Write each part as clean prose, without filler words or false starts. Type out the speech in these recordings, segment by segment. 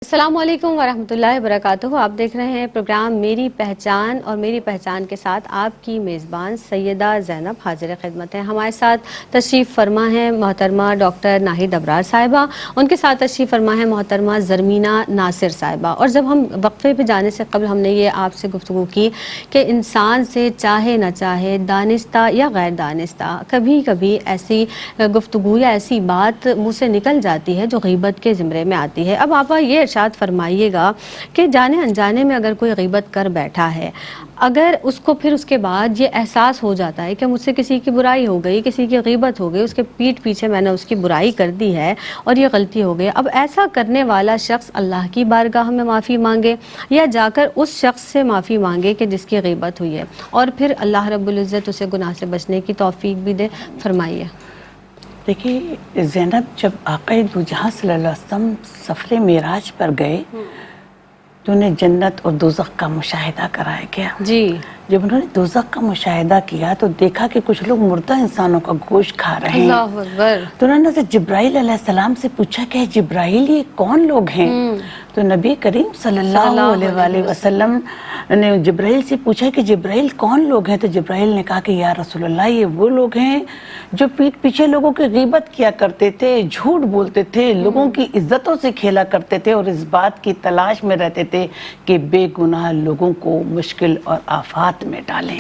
السلام علیکم ورحمۃ اللہ وبرکاتہ۔ آپ دیکھ رہے ہیں پروگرام میری پہچان، اور میری پہچان کے ساتھ آپ کی میزبان سیدہ زینب حاضر خدمت ہیں۔ ہمارے ساتھ تشریف فرما ہے محترمہ ڈاکٹر ناہید ابرار صاحبہ، ان کے ساتھ تشریف فرما ہے محترمہ زرمینہ ناصر صاحبہ۔ اور جب ہم وقفے پہ جانے سے قبل ہم نے یہ آپ سے گفتگو کی کہ انسان سے چاہے نہ چاہے، دانستہ یا غیر دانستہ، کبھی کبھی ایسی گفتگو یا ایسی بات منہ سے نکل جاتی ہے جو غیبت کے زمرے میں آتی ہے۔ اب آپ یہ ارشاد فرمائیے گا کہ جانے انجانے میں اگر کوئی غیبت کر بیٹھا ہے، اگر اس کو پھر اس کے بعد یہ احساس ہو جاتا ہے کہ مجھ سے کسی کی برائی ہو گئی، کسی کی غیبت ہو گئی، اس کے پیٹھ پیچھے میں نے اس کی برائی کر دی ہے اور یہ غلطی ہو گئی، اب ایسا کرنے والا شخص اللہ کی بارگاہ میں معافی مانگے یا جا کر اس شخص سے معافی مانگے کہ جس کی غیبت ہوئی ہے، اور پھر اللہ رب العزت اسے گناہ سے بچنے کی توفیق بھی دے؟ فرمائیے۔ دیکھیے زینب، جب آقا دو جہاں صلی اللہ علیہ وسلم سفر معراج پر گئے تو انہیں جنت اور دوزخ کا مشاہدہ کرایا گیا۔ جی، جب انہوں نے دوزخ کا مشاہدہ کیا تو دیکھا کہ کچھ لوگ مردہ انسانوں کا گوشت کھا رہے ہیں۔ اللہ اکبر۔ تو انہوں نے جبرائیل علیہ السلام سے پوچھا کہ جبرائیل یہ کون لوگ ہیں؟ تو نبی کریم صلی اللہ علیہ وآلہ وسلم نے جبرائیل سے پوچھا کہ جبرائیل کون لوگ ہیں؟ تو جبرائیل نے کہا کہ یا رسول اللہ یہ وہ لوگ ہیں جو پیٹھ پیچھے لوگوں کی غیبت کیا کرتے تھے، جھوٹ بولتے تھے، لوگوں کی عزتوں سے کھیلا کرتے تھے اور اس بات کی تلاش میں رہتے تھے کہ بے گناہ لوگوں کو مشکل اور آفات میں ڈالیں۔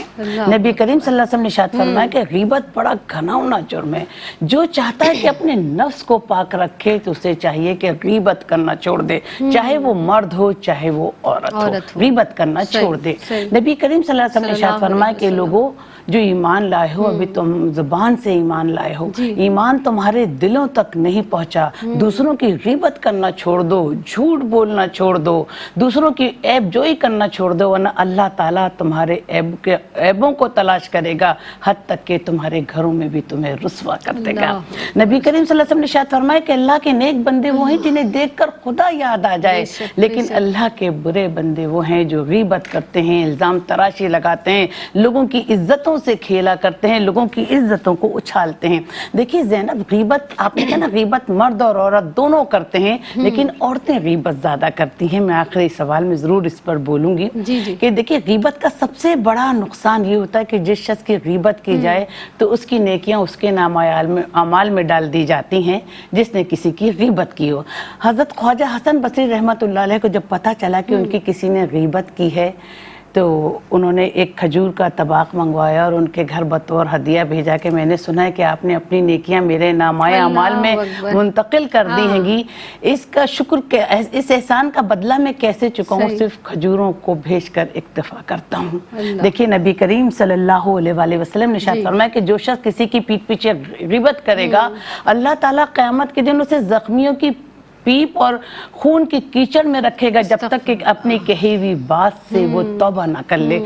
نبی کریم صلی اللہ علیہ وسلم نے ارشاد فرمایا کہ غیبت بڑا گھناؤنا جرم ہے۔ جو چاہتا ہے کہ اپنے نفس کو پاک رکھے تو اسے چاہیے کہ غیبت کرنا چھوڑ دے، چاہے وہ مرد ہو چاہے وہ عورت ہو، غیبت کرنا چھوڑ دے۔ نبی کریم صلی اللہ علیہ وسلم نے ارشاد فرمایا کہ لوگوں جو ایمان لائے ہو، ابھی تم زبان سے ایمان لائے ہو، ایمان تمہارے دلوں تک نہیں پہنچا، دوسروں کی غیبت کرنا چھوڑ دو، جھوٹ بولنا چھوڑ دو، دوسروں کی عیب جوئی کرنا چھوڑ دو، ورنہ اللہ تعالیٰ تمہارے عیبوں کو تلاش کرے گا، حد تک کہ تمہارے گھروں میں بھی تمہیں رسوا کر دے گا۔ نبی کریم صلی اللہ علیہ وسلم نے ارشاد فرمایا کہ اللہ کے نیک بندے وہ ہیں جنہیں دیکھ کر خدا یاد آ جائے، لیکن اللہ کے برے بندے وہ ہیں جو غیبت کرتے ہیں، الزام تراشی لگاتے ہیں، لوگوں کی عزتوں سے کھیلا کرتے ہیں، لوگوں کی عزتوں کو اچھالتے ہیں۔ دیکھیے زینب، غیبت آپ نے کہا نا، غیبت مرد اور عورت دونوں کرتے ہیں، لیکن عورتیں غیبت زیادہ کرتی ہیں۔ میں آخری سوال میں ضرور اس پر بولوں گی کہ دیکھیے غیبت کا سب سے بڑا نقصان یہ ہوتا ہے کہ جس شخص کی غیبت کی جائے تو اس کی نیکیاں اس کے اعمال میں ڈال دی جاتی ہیں جس نے کسی کی غیبت کی ہو۔ حضرت خواجہ حسن بصری رحمۃ اللہ علیہ کو جب پتہ چلا کہ ان کی کسی نے غیبت کی ہے تو انہوں نے ایک کھجور کا طباق منگوایا اور ان کے گھر بطور ہدیہ بھیجا کہ میں نے سنا ہے کہ آپ نے اپنی نیکیاں میرے نامۂ اعمال میں منتقل کر دی ہیں گی، اس کا شکر، اس احسان کا بدلہ میں کیسے چکاؤں؟ صرف کھجوروں کو بھیج کر اکتفا کرتا ہوں۔ دیکھیے نبی کریم صلی اللہ علیہ وآلہ وسلم نے ارشاد فرمایا کہ جو شخص کسی کی پیٹھ پیچھے غیبت کرے گا، اللہ تعالیٰ قیامت کے دن اسے زخمیوں کی پیپ اور خون کی کیچڑ میں رکھے گا جب تک کہ اپنی کہی ہوئی بات سے وہ توبہ نہ کر لے۔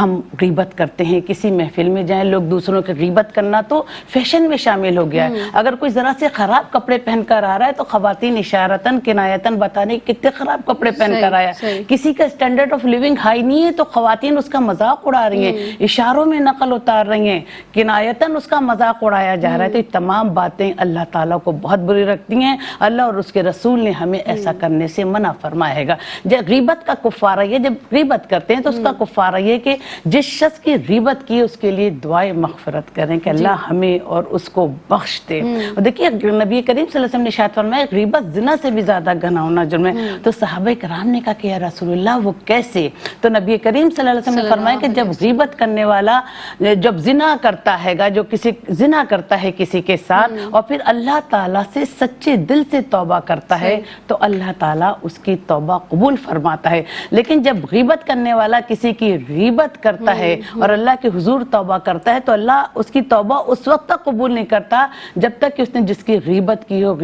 ہم غیبت کرتے ہیں، کسی محفل میں جائیں، لوگ دوسروں کی غیبت کرنا تو فیشن میں شامل ہو گیا ہے۔ اگر کوئی ذرا سے خراب کپڑے پہن کر آ رہا ہے تو خواتین اشارتاً کنایتاً بتانے کتنے خراب کپڑے پہن کر آیا، کسی کا اسٹینڈرڈ آف لیونگ ہائی نہیں ہے تو خواتین اس کا مذاق اڑا رہی ہیں، اشاروں میں نقل اتار رہی ہیں، کنایتاً اس کا مذاق اڑایا جا رہا ہے۔ تو یہ تمام باتیں اللہ تعالیٰ کو بہت بری رکھتی ہیں۔ اللہ اور اس کے رسول نے ہمیں ایسا کرنے سے منع فرمائے گا۔ جب غیبت کا کفارہ یہ، جب غیبت کرتے ہیں تو اس کا کفارہ یہ کہ جس شخص کی غیبت کی اس کے لیے دعائے مغفرت کریں کہ اللہ ہمیں اور اس کو بخش دے۔ اور دیکھیے نبی کریم صلی اللہ علیہ وسلم نے ارشاد فرمایا غیبت زنا سے بھی زیادہ گناہونا جرم ہے۔ تو صحابہ کرام نے کہا کہ یا رسول اللہ وہ کیسے؟ تو نبی کریم صلی اللہ علیہ وسلم نے فرمایا کہ جب غیبت کرنے والا جب زنا کرتا ہے گا، جو کسی زنا کرتا ہے کسی کے ساتھ اور پھر اللہ تعالیٰ سے سچے دل سے توبہ کرتا ہے تو اللہ تعالیٰ اس کی توبہ قبول فرماتا ہے۔ لیکن جب غیبت کرنے والا کسی کی غیبت کرتا ہے اور اللہ کے حضور توبہ کرتا ہے تو اللہ اس کی توبہ اس وقت تک قبول نہیں کرتا جب تک کہ اس نے جس کی غیبت کی ہو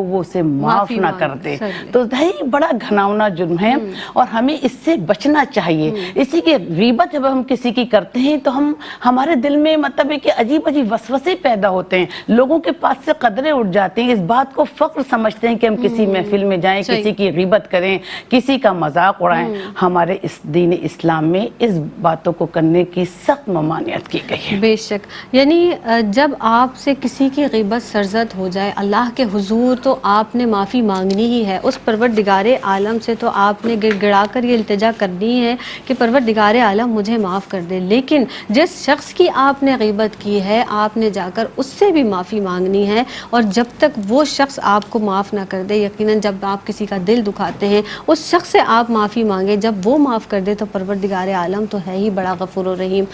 وہ اسے معاف نہ کر دے۔ تو یہ بڑا گھناؤنا جرم ہے اور ہمیں اس سے بچنا چاہیے۔ اسی کی غیبت جب ہم کسی کی کرتے ہیں تو ہمارے دل میں مطلب ہے کہ عجیب عجیب وسوسے پیدا ہوتے ہیں، لوگوں کے پاس سے قدریں اٹھ جاتی ہیں، اس بات کو فخر سمجھتے ہیں کہ ہم کسی محفل میں جائیں، صحیح۔ کسی کی غیبت کریں، کسی کا مذاق اڑائیں. ہمارے اس دین اسلام میں اس باتوں کو کرنے کی سخت ممانعت کی گئی ہے. بے شک، یعنی جب آپ سے کسی کی غیبت سرزد ہو جائے اللہ کے حضور تو آپ نے معافی مانگنی ہی ہے. اس پروردگار عالم سے تو آپ نے گڑ گڑا کر یہ التجا کرنی ہے کہ پروردگار عالم مجھے معاف کر دے. لیکن جس شخص کی آپ نے غیبت کی ہے آپ نے جا کر اس سے بھی معافی مانگنی ہے، اور جب تک وہ شخص آپ کو معاف نہ کر دے، یقیناً جب آپ کسی کا دل دکھاتے ہیں اس شخص سے آپ معافی مانگیں، جب وہ معاف کر دے تو پروردگار عالم تو ہے ہی بڑا غفور و رحیم.